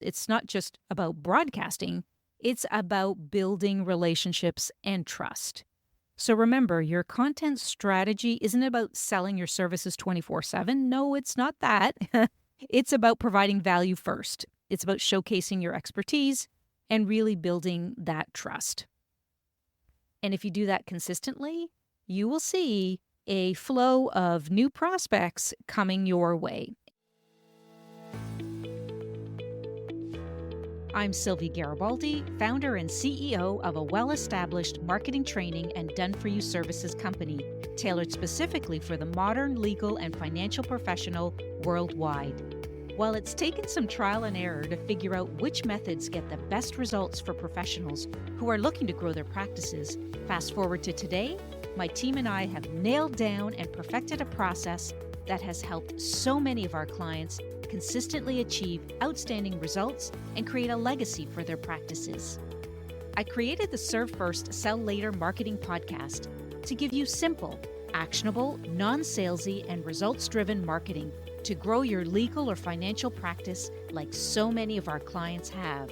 It's not just about broadcasting, it's about building relationships and trust. So remember, your content strategy isn't about selling your services 24/7. No, it's not that. It's about providing value first. It's about showcasing your expertise and really building that trust. And if you do that consistently, you will see a flow of new prospects coming your way. I'm Sylvie Garibaldi, founder and CEO of a well-established marketing training and done-for-you services company, tailored specifically for the modern legal and financial professional worldwide. While it's taken some trial and error to figure out which methods get the best results for professionals who are looking to grow their practices, fast forward to today, my team and I have nailed down and perfected a process that has helped so many of our clients consistently achieve outstanding results and create a legacy for their practices. I created the Serve First, Sell Later marketing podcast to give you simple, actionable, non-salesy, and results-driven marketing to grow your legal or financial practice like so many of our clients have.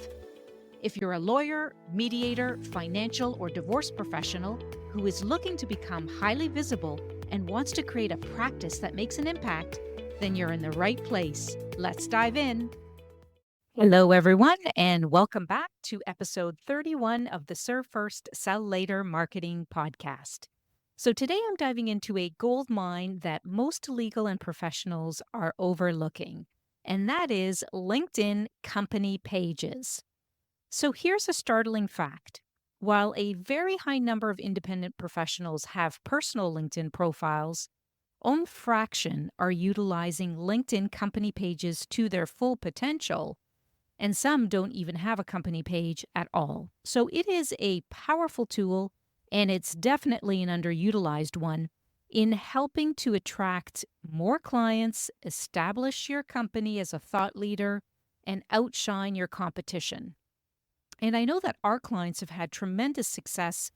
If you're a lawyer, mediator, financial, or divorce professional who is looking to become highly visible and wants to create a practice that makes an impact, then you're in the right place. Let's dive in. Hello, everyone, and welcome back to episode 31 of the Serve First, Sell Later marketing podcast. So today I'm diving into a gold mine that most legal and professionals are overlooking, and that is LinkedIn company pages. So here's a startling fact. While a very high number of independent professionals have personal LinkedIn profiles, only a fraction are utilizing LinkedIn company pages to their full potential, and some don't even have a company page at all. So it is a powerful tool, and it's definitely an underutilized one in helping to attract more clients, establish your company as a thought leader, and outshine your competition. And I know that our clients have had tremendous success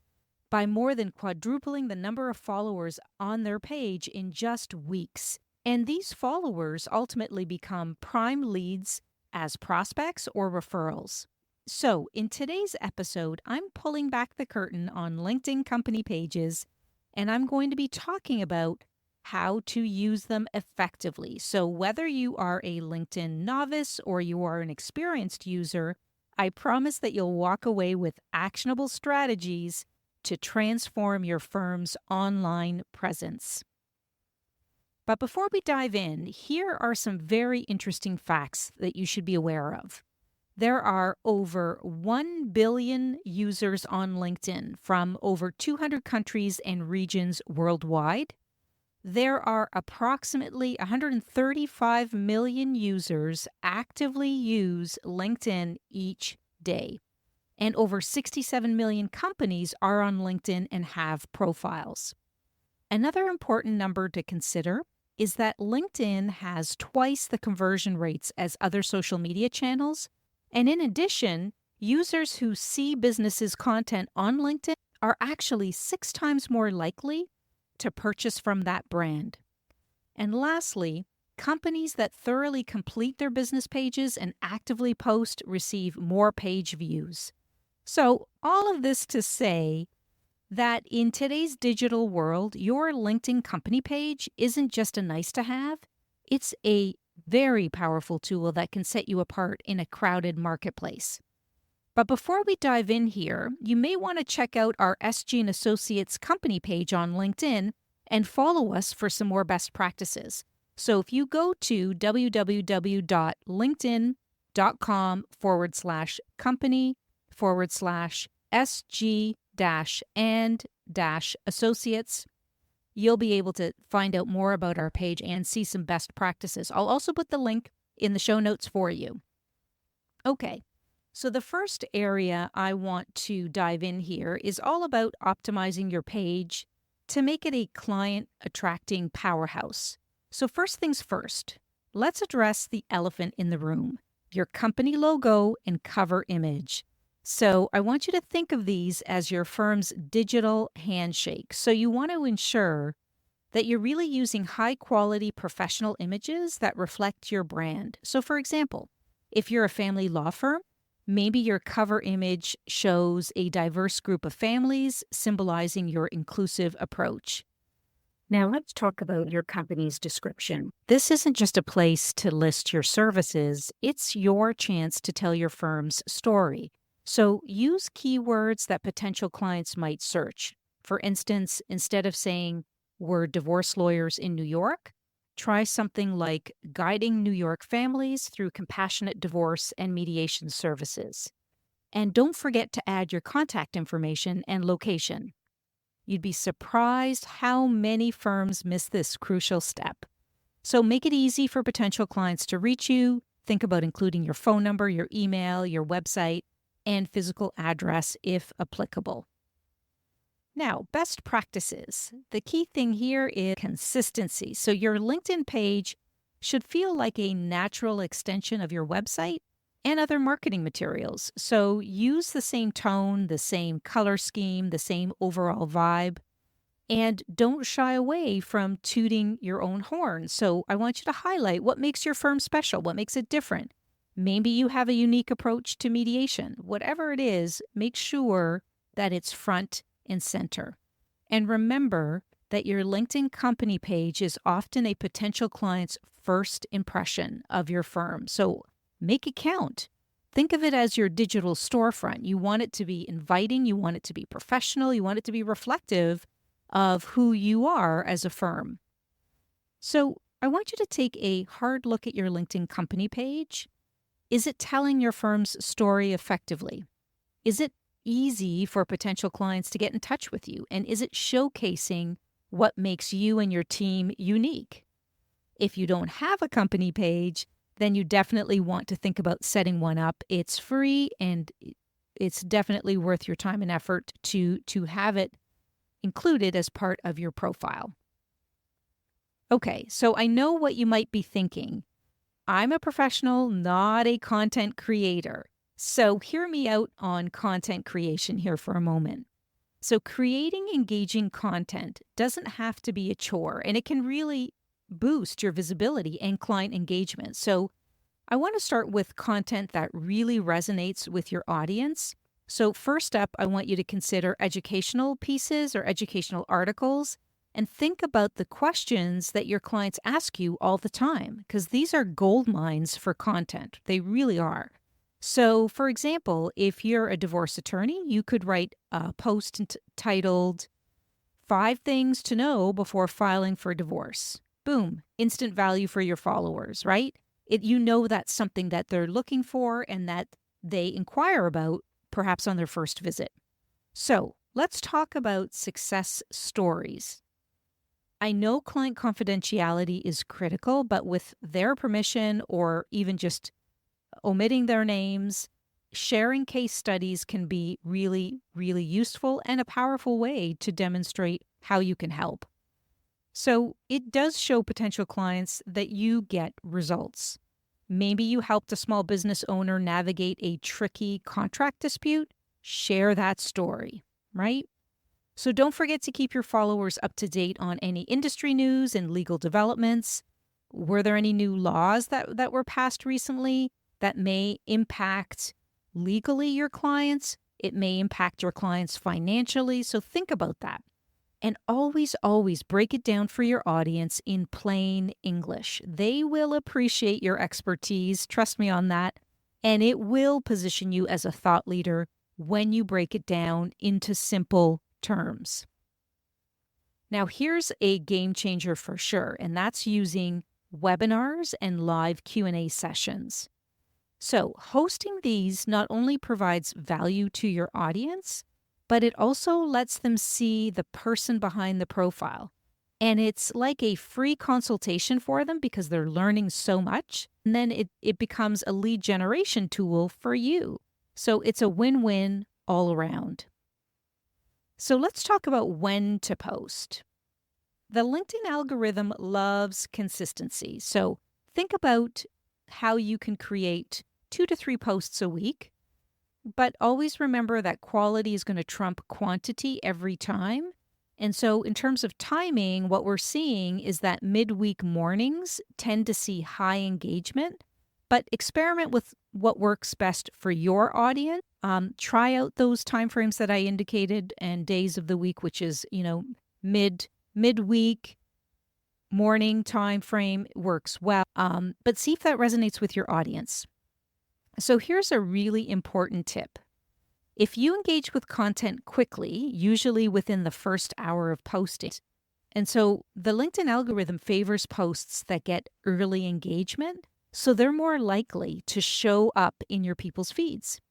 by more than quadrupling the number of followers on their page in just weeks. And these followers ultimately become prime leads as prospects or referrals. So in today's episode, I'm pulling back the curtain on LinkedIn company pages, and I'm going to be talking about how to use them effectively. So whether you are a LinkedIn novice or you are an experienced user, I promise that you'll walk away with actionable strategies to transform your firm's online presence. But before we dive in, here are some very interesting facts that you should be aware of. There are over 1 billion users on LinkedIn from over 200 countries and regions worldwide. There are approximately 135 million users actively use LinkedIn each day. And over 67 million companies are on LinkedIn and have profiles. Another important number to consider is that LinkedIn has twice the conversion rates as other social media channels. And in addition, users who see businesses' content on LinkedIn are actually 6 times more likely to purchase from that brand. And lastly, companies that thoroughly complete their business pages and actively post receive more page views. So all of this to say that in today's digital world, your LinkedIn company page isn't just a nice to have, it's a very powerful tool that can set you apart in a crowded marketplace. But before we dive in here, you may want to check out our SG & Associates company page on LinkedIn and follow us for some more best practices. So if you go to www.linkedin.com/company/SG-and-associates, you'll be able to find out more about our page and see some best practices. I'll also put the link in the show notes for you. Okay, so the first area I want to dive in here is all about optimizing your page to make it a client-attracting powerhouse. So first things first, let's address the elephant in the room, your company logo and cover image. So I want you to think of these as your firm's digital handshake. So you want to ensure that you're really using high-quality professional images that reflect your brand. So for example, If you're a family law firm, maybe your cover image shows a diverse group of families, symbolizing your inclusive approach. Now, let's talk about your company's description. This isn't just a place to list your services, it's your chance to tell your firm's story. So, use keywords that potential clients might search. For instance, instead of saying, "We're divorce lawyers in New York," try something like "Guiding New York Families Through Compassionate Divorce and Mediation Services." And don't forget to add your contact information and location. You'd be surprised how many firms miss this crucial step. So make it easy for potential clients to reach you. Think about including your phone number, your email, your website, and physical address if applicable. Now, best practices. The key thing here is consistency. So your LinkedIn page should feel like a natural extension of your website and other marketing materials. So use the same tone, the same color scheme, the same overall vibe, and don't shy away from tooting your own horn. So I want you to highlight what makes your firm special, what makes it different. Maybe you have a unique approach to mediation. Whatever it is, make sure that it's front and center. And remember that your LinkedIn company page is often a potential client's first impression of your firm. So make it count. Think of it as your digital storefront. You want it to be inviting, you want it to be professional, you want it to be reflective of who you are as a firm. So I want you to take a hard look at your LinkedIn company page. Is it telling your firm's story effectively? Is it easy for potential clients to get in touch with you? And is it showcasing what makes you and your team unique? If you don't have a company page, then you definitely want to think about setting one up. It's free and it's definitely worth your time and effort to have it included as part of your profile. Okay, so I know what you might be thinking. I'm a professional, not a content creator. So hear me out on content creation here for a moment. So creating engaging content doesn't have to be a chore, and it can really boost your visibility and client engagement. So I want to start with content that really resonates with your audience. So first up, I want you to consider educational pieces or educational articles and think about the questions that your clients ask you all the time, because these are gold mines for content. They really are. So, for example, if you're a divorce attorney, you could write a post titled 5 Things to Know Before Filing for Divorce. Boom, instant value for your followers, right? You know that's something that they're looking for and that they inquire about perhaps on their first visit. So let's talk about success stories. I know client confidentiality is critical, but with their permission or even just omitting their names, sharing case studies can be really, really useful and a powerful way to demonstrate how you can help. So it does show potential clients that you get results. Maybe you helped a small business owner navigate a tricky contract dispute. Share that story, right? So don't forget to keep your followers up to date on any industry news and legal developments. Were there any new laws that were passed recently that may impact legally your clients? It may impact your clients financially. So think about that. And always, always break it down for your audience in plain English. They will appreciate your expertise, trust me on that, and it will position you as a thought leader when you break it down into simple terms. Now, here's a game changer for sure, and that's using webinars and live Q&A sessions. So, hosting these not only provides value to your audience, but it also lets them see the person behind the profile. And it's like a free consultation for them because they're learning so much. And then it becomes a lead generation tool for you. So it's a win-win all around. So let's talk about when to post. The LinkedIn algorithm loves consistency. So think about how you can create 2 to 3 posts a week. But always remember that quality is going to trump quantity every time. And so in terms of timing, what we're seeing is that midweek mornings tend to see high engagement, but experiment with what works best for your audience. Try out those timeframes that I indicated and days of the week, which is, midweek, morning time frame works well. But see if that resonates with your audience. So here's a really important tip. If you engage with content quickly, usually within the first hour of posting, and so the LinkedIn algorithm favors posts that get early engagement, so they're more likely to show up in your people's feeds.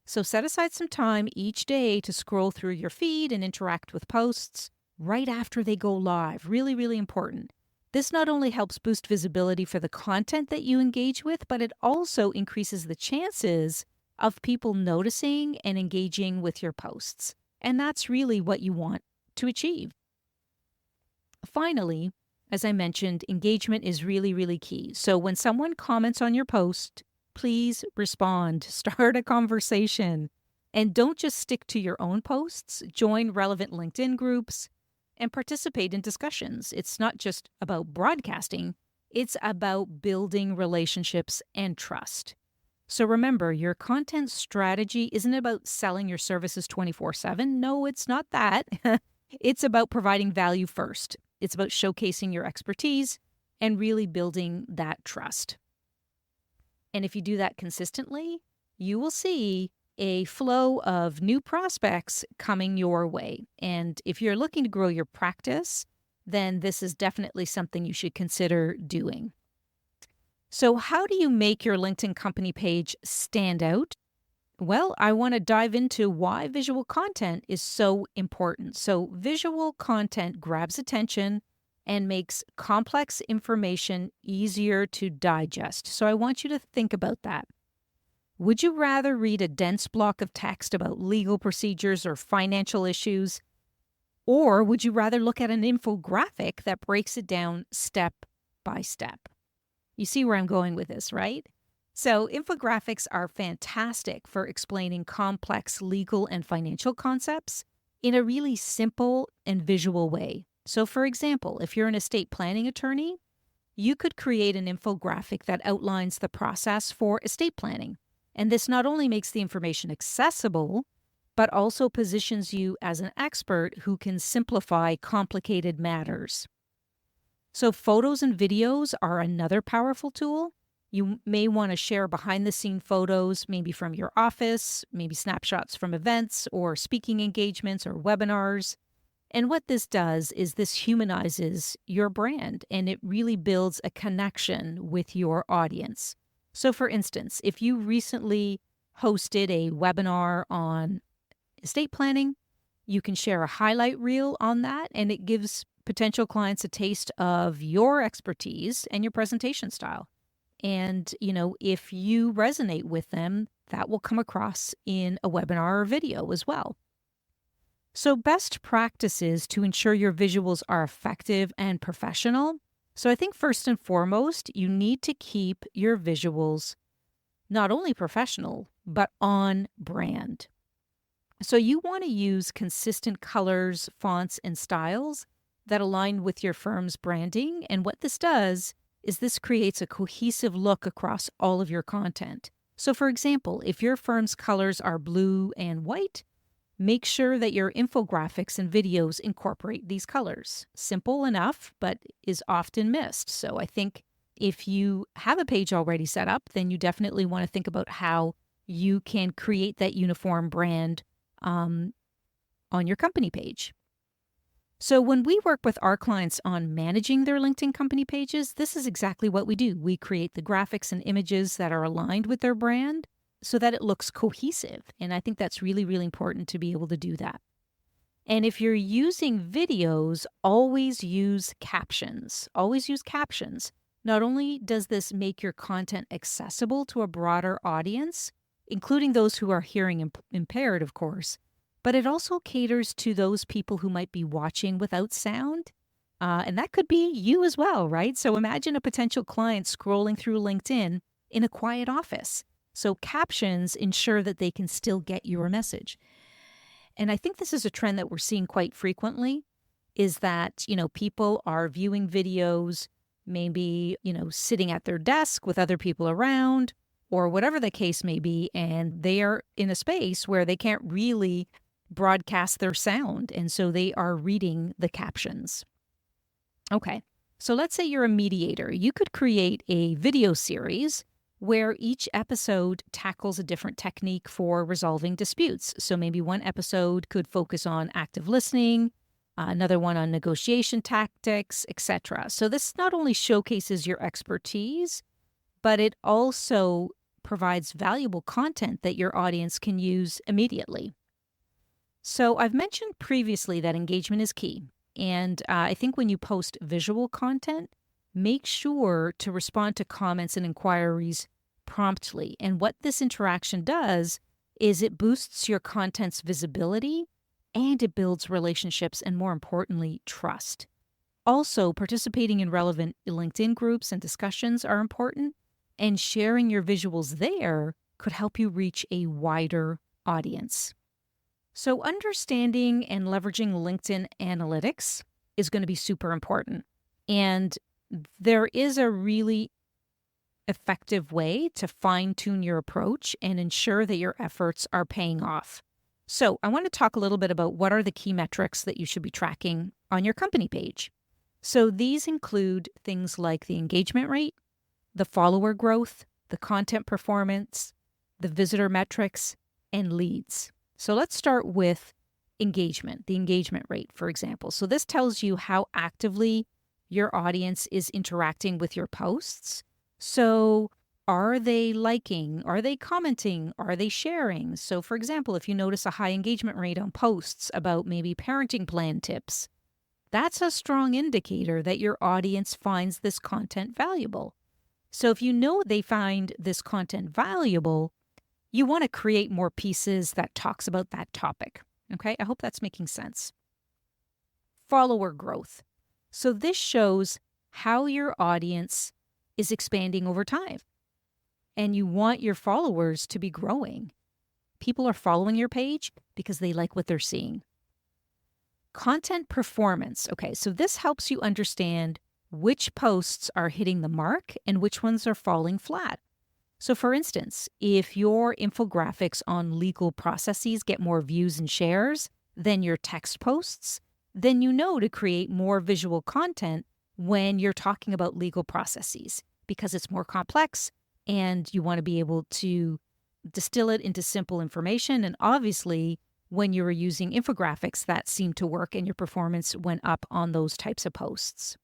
So set aside some time each day to scroll through your feed and interact with posts right after they go live. Really, really important. This not only helps boost visibility for the content that you engage with, but it also increases the chances of people noticing and engaging with your posts. And that's really what you want to achieve. Finally, as I mentioned, engagement is really, really key. So when someone comments on your post, please respond, start a conversation, and don't just stick to your own posts. Join relevant LinkedIn groups and participate in discussions. It's not just about broadcasting, it's about building relationships and trust. So remember, your content strategy isn't about selling your services 24/7. No, it's not that. It's about providing value first. It's about showcasing your expertise and really building that trust. And if you do that consistently, you will see a flow of new prospects coming your way. And if you're looking to grow your practice, then this is definitely something you should consider doing. So how do you make your LinkedIn company page stand out? Well, I want to dive into why visual content is so important. So visual content grabs attention and makes complex information easier to digest. So I want you to think about that. Would you rather read a dense block of text about legal procedures or financial issues? Or would you rather look at an infographic that breaks it down step by step? You see where I'm going with this, right? So infographics are fantastic for explaining complex legal and financial concepts in a really simple and visual way. So for example, if you're an estate planning attorney, you could create an infographic that outlines the process for estate planning. And this not only makes the information accessible, but also positions you as an expert who can simplify complicated matters. So photos and videos are another powerful tool. You may want to share behind-the-scene photos, maybe from your office, maybe snapshots from events or speaking engagements or webinars. And what this does is this humanizes your brand and it really builds a connection with your audience. So for instance, if you recently hosted a webinar on estate planning, you can share a highlight reel on that, and it gives potential clients a taste of your expertise and your presentation style. And, if you resonate with them, that will come across in a webinar or video as well. So best practices to ensure your visuals are effective and professional. So I think first and foremost, you need to keep your visuals not only professional, but on brand. So you want to use consistent colors, fonts, and styles that align with your firm's branding. And what this does is this creates a cohesive look across all of your content. So for example, if your firm's colors are blue and white, make sure that your infographics and videos incorporate these colors. Simple enough, but is often missed. So I think if you have a page already set up, then you definitely want to think about how you can create that uniform brand on your company page. So when we work with our clients on managing their LinkedIn company pages, this is exactly what we do. We create the graphics and images that are aligned with their brand so that it looks cohesive. And I think that's really, really important to be able to do that. And if you're using videos, always use captions. Always use captions. Not only does this make your content accessible to a broader audience, including those who are hearing impaired, of course, but it also caters to those people who might be watching without sound. And that could be you as well, right? So imagine a potential client scrolling through LinkedIn in a quiet office. So captions ensure that they can still get your message. And I think this is a trend that we're seeing quite frequently, is that, people are viewing videos, maybe, sitting at their desk with other people around, or whatever the case may be, and they are in a space where they can't really broadcast their sound, and so they are reading the captions. Okay, so let's say you're a mediator. You could create a video series where each episode tackles a different technique for resolving disputes. So maybe one episode could focus on active listening, another one on negotiation tactics, etc. So this not only showcases your expertise, but it also provides valuable content that your audience can use immediately. So I've mentioned previously that engagement is key. And I think when you post visual content, make sure to respond to comments and inquiries promptly. And what this interaction does is it boosts your content's visibility and it builds relationships and, more importantly, trust. Also, participating in relevant LinkedIn groups and discussions are important, and sharing your visuals there could help you reach a wider audience. So, understanding and leveraging LinkedIn analytics is going to be super important. And there is a really effective way to fine tune your approach and ensure that your efforts are paying off. So, I want to talk a little bit about what are the key metrics that you should be tracking on your company page. So, these include things like the engagement rate, the follower growth, the content performance, the visitor metrics, and leads. So let's start with engagement, the engagement rate, for example. So this tells you how actively your audience is interacting with your posts. So are they liking? Are they commenting? Are they sharing? So, for example, if you notice a high engagement rate on posts about maybe parenting plan tips, that's a strong indicator that your audience finds this content valuable. So if you know they find this content valuable, you want to create more pieces that talks about that topic. Okay, I hope that's making sense. Follower growth. So this shows how your audience is expanding over time. And you want your followers to be growing. People are following your page because they like what they're seeing. Content performance. Okay, so this helps you understand which posts are hitting the mark and which ones are falling flat. So, for instance, if your infographics on legal processes get more views and shares than your text posts, then you know to create more visual content when you're talking about legal processes because it's more complex and you want to be able to distill it into simple information. And obviously, when you were using infographics, that seemed to work and your performance went up on those types of posts.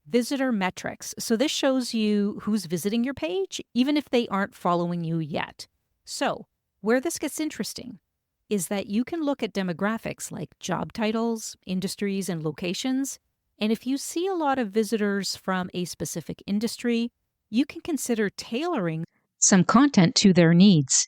Visitor metrics. So this shows you who's visiting your page, even if they aren't following you yet. So where this gets interesting is that you can look at demographics like job titles, industries, and locations. And if you see a lot of visitors from a specific industry, you can consider tailoring some content to their needs.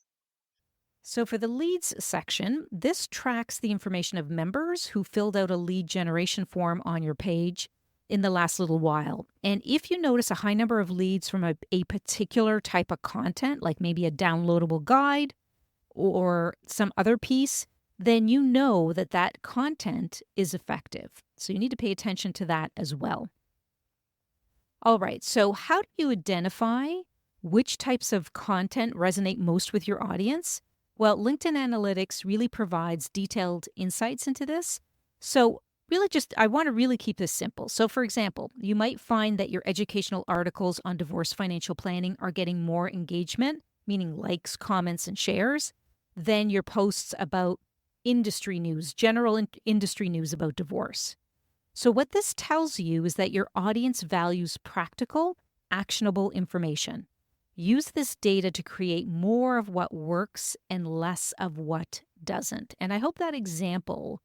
So for the leads section, this tracks the information of members who filled out a lead generation form on your page in the last little while. And if you notice a high number of leads from a particular type of content, like maybe a downloadable guide or some other piece, then you know that that content is effective. So you need to pay attention to that as well. All right, so how do you identify which types of content resonate most with your audience? Well, LinkedIn Analytics really provides detailed insights into this. So I want to really keep this simple. So for example, you might find that your educational articles on divorce financial planning are getting more engagement, meaning likes, comments, and shares, than your posts about industry news, general industry news about divorce. So what this tells you is that your audience values practical, actionable information. Use this data to create more of what works and less of what doesn't. And I hope that example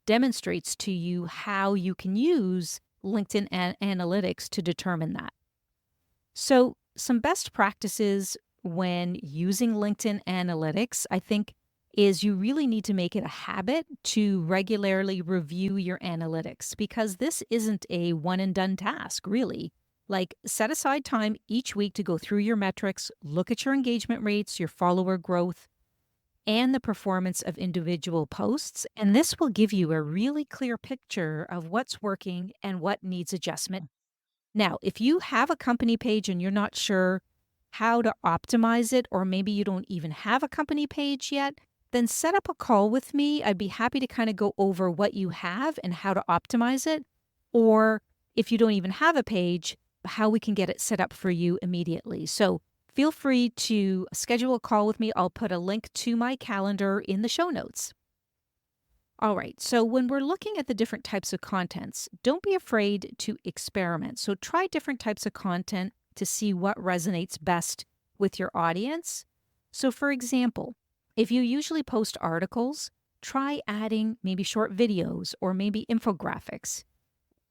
demonstrates to you how you can use LinkedIn Analytics to determine that. So some best practices when using LinkedIn Analytics, I think, is you really need to make it a habit to regularly review your analytics because this isn't a one and done task, really. Like, set aside time each week to go through your metrics, look at your engagement rates, your follower growth, and the performance of individual posts. And this will give you a really clear picture of what's working and what needs adjustment. Now, if you have a company page and you're not sure how to optimize it, or maybe you don't even have a company page yet, then set up a call with me. I'd be happy to kind of go over what you have and how to optimize it. Or if you don't even have a page, how we can get it set up for you immediately. So feel free to schedule a call with me. I'll put a link to my calendar in the show notes. All right, so when we're looking at the different types of contents, don't be afraid to experiment. So try different types of content to see what resonates best with your audience. So for example, if you usually post articles, try adding maybe short videos or maybe infographics.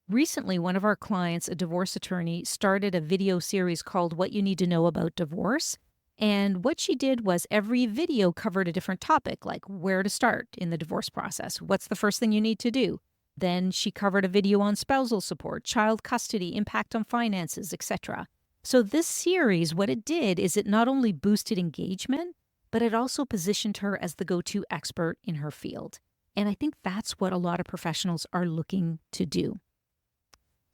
Recently, one of our clients, a divorce attorney, started a video series called What You Need to Know About Divorce. And what she did was every video covered a different topic, like where to start in the divorce process. What's the first thing you need to do? Then she covered a video on spousal support, child custody, impact on finances, etc. So this series, what it did is it not only boosted engagement, but it also positioned her as the go-to expert in her field. And I think that's what a lot of professionals are looking to do.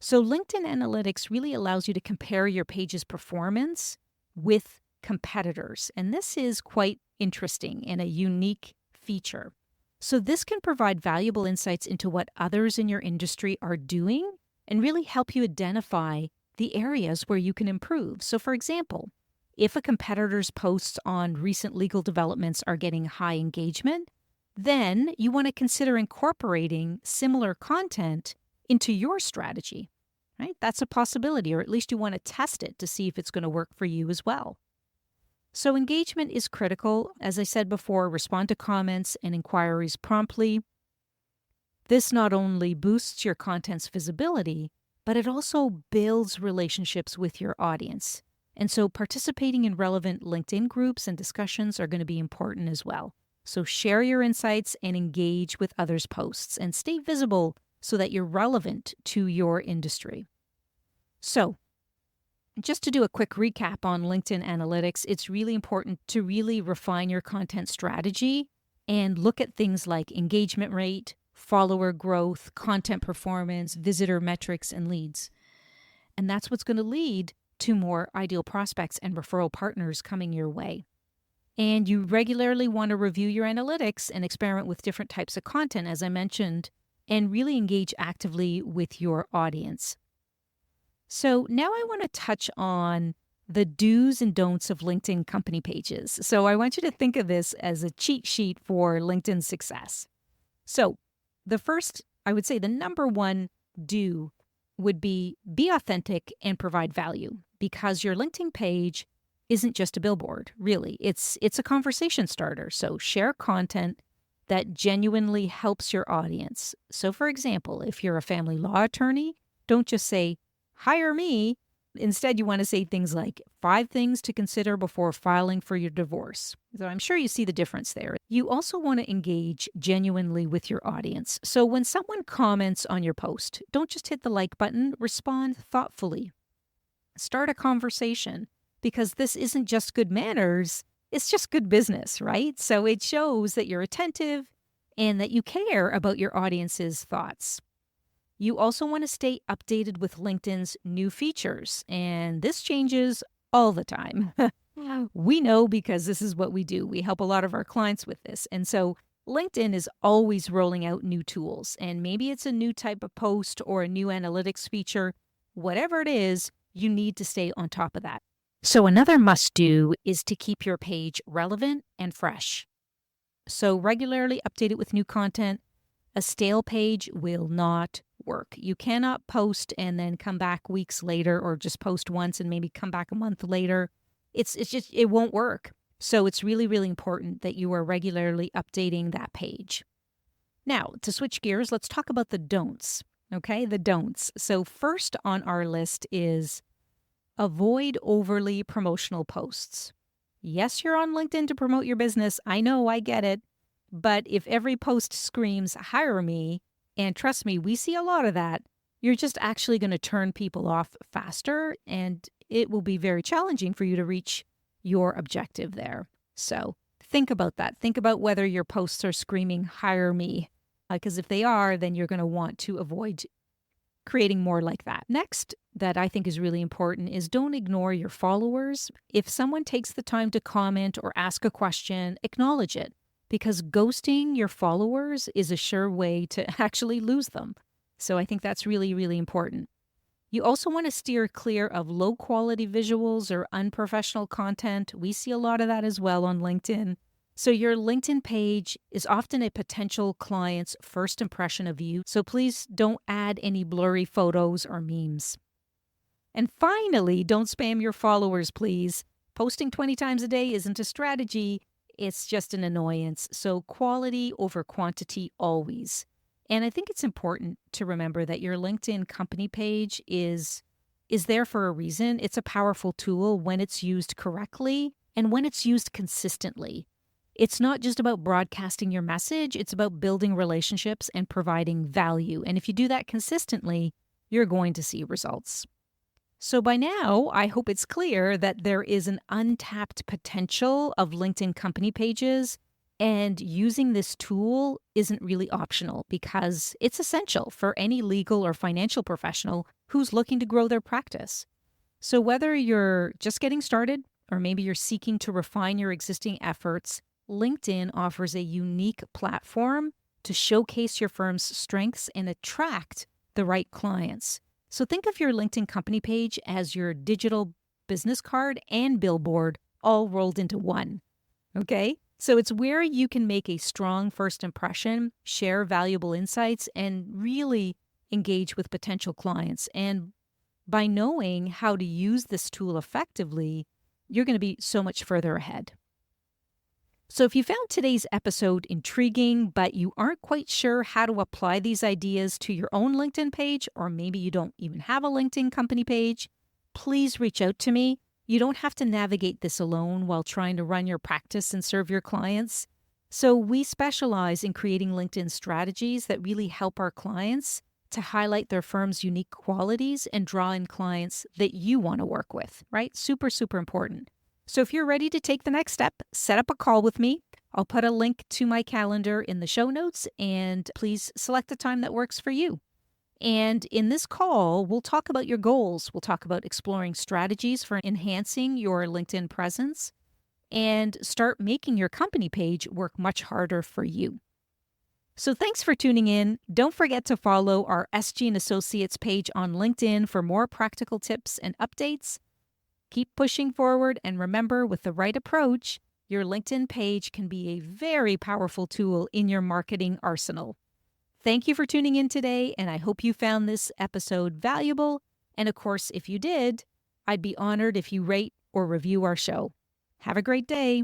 So LinkedIn Analytics really allows you to compare your page's performance with competitors. And this is quite interesting and a unique feature. So this can provide valuable insights into what others in your industry are doing and really help you identify the areas where you can improve. So for example, if a competitor's posts on recent legal developments are getting high engagement, then you want to consider incorporating similar content into your strategy, right? That's a possibility, or at least you want to test it to see if it's going to work for you as well. So engagement is critical. As I said before, respond to comments and inquiries promptly. This not only boosts your content's visibility, but it also builds relationships with your audience. And so participating in relevant LinkedIn groups and discussions are going to be important as well. So share your insights and engage with others' posts and stay visible so that you're relevant to your industry. So just to do a quick recap on LinkedIn Analytics, it's really important to really refine your content strategy and look at things like engagement rate, follower growth, content performance, visitor metrics, and leads. And that's what's going to lead to more ideal prospects and referral partners coming your way. And you regularly want to review your analytics and experiment with different types of content, as I mentioned, and really engage actively with your audience. So now I want to touch on the do's and don'ts of LinkedIn company pages. So I want you to think of this as a cheat sheet for LinkedIn success. So the first, I would say the number one do would be authentic and provide value, because your LinkedIn page isn't just a billboard, really. It's a conversation starter. So share content that genuinely helps your audience. So for example, if you're a family law attorney, don't just say, hire me. Instead, you want to say things like 5 things to consider before filing for your divorce. So I'm sure you see the difference there. You also want to engage genuinely with your audience. So when someone comments on your post, don't just hit the like button, respond thoughtfully. Start a conversation, because this isn't just good manners, it's just good business, right? So it shows that you're attentive and that you care about your audience's thoughts. You also want to stay updated with LinkedIn's new features, and this changes all the time. We know, because this is what we do. We help a lot of our clients with this. And so LinkedIn is always rolling out new tools, and maybe it's a new type of post or a new analytics feature. Whatever it is, you need to stay on top of that. So another must-do is to keep your page relevant and fresh. So regularly update it with new content. A stale page will not work. You cannot post and then come back weeks later, or just post once and maybe come back a month later. It won't work. So it's really, really important that you are regularly updating that page. Now, to switch gears, let's talk about the don'ts. Okay, the don'ts. So first on our list is avoid overly promotional posts. Yes, you're on LinkedIn to promote your business. I know, I get it. But if every post screams, hire me, and trust me, we see a lot of that, you're just actually going to turn people off faster, and it will be very challenging for you to reach your objective there. So think about that. Think about whether your posts are screaming, hire me, because if they are, then you're going to want to avoid creating more like that. Next, that I think is really important is don't ignore your followers. If someone takes the time to comment or ask a question, acknowledge it because ghosting your followers is a sure way to actually lose them. So I think that's really, really important. You also want to steer clear of low quality visuals or unprofessional content. We see a lot of that as well on LinkedIn. So, your LinkedIn page is often a potential client's first impression of you. So, please don't add any blurry photos or memes. And finally, don't spam your followers, please. Posting 20 times a day isn't a strategy, it's just an annoyance. So, quality over quantity always. And I think it's important to remember that your LinkedIn company page is there for a reason. It's a powerful tool when it's used correctly and when it's used consistently. It's not just about broadcasting your message, it's about building relationships and providing value. And if you do that consistently, you're going to see results. So by now, I hope it's clear that there is an untapped potential of LinkedIn company pages, and using this tool isn't really optional because it's essential for any legal or financial professional who's looking to grow their practice. So whether you're just getting started or maybe you're seeking to refine your existing efforts, LinkedIn offers a unique platform to showcase your firm's strengths and attract the right clients. So think of your LinkedIn company page as your digital business card and billboard all rolled into one. Okay? So it's where you can make a strong first impression, share valuable insights, and really engage with potential clients. And by knowing how to use this tool effectively, you're going to be so much further ahead. So if you found today's episode intriguing, but you aren't quite sure how to apply these ideas to your own LinkedIn page, or maybe you don't even have a LinkedIn company page, please reach out to me. You don't have to navigate this alone while trying to run your practice and serve your clients. So we specialize in creating LinkedIn strategies that really help our clients to highlight their firm's unique qualities and draw in clients that you want to work with, right? Super, super important. So if you're ready to take the next step, set up a call with me. I'll put a link to my calendar in the show notes, and please select a time that works for you. And in this call, we'll talk about your goals. We'll talk about exploring strategies for enhancing your LinkedIn presence and start making your company page work much harder for you. So thanks for tuning in. Don't forget to follow our SG and Associates page on LinkedIn for more practical tips and updates. Keep pushing forward, and remember, with the right approach, your LinkedIn page can be a very powerful tool in your marketing arsenal. Thank you for tuning in today, and I hope you found this episode valuable. And of course, if you did, I'd be honored if you rate or review our show. Have a great day.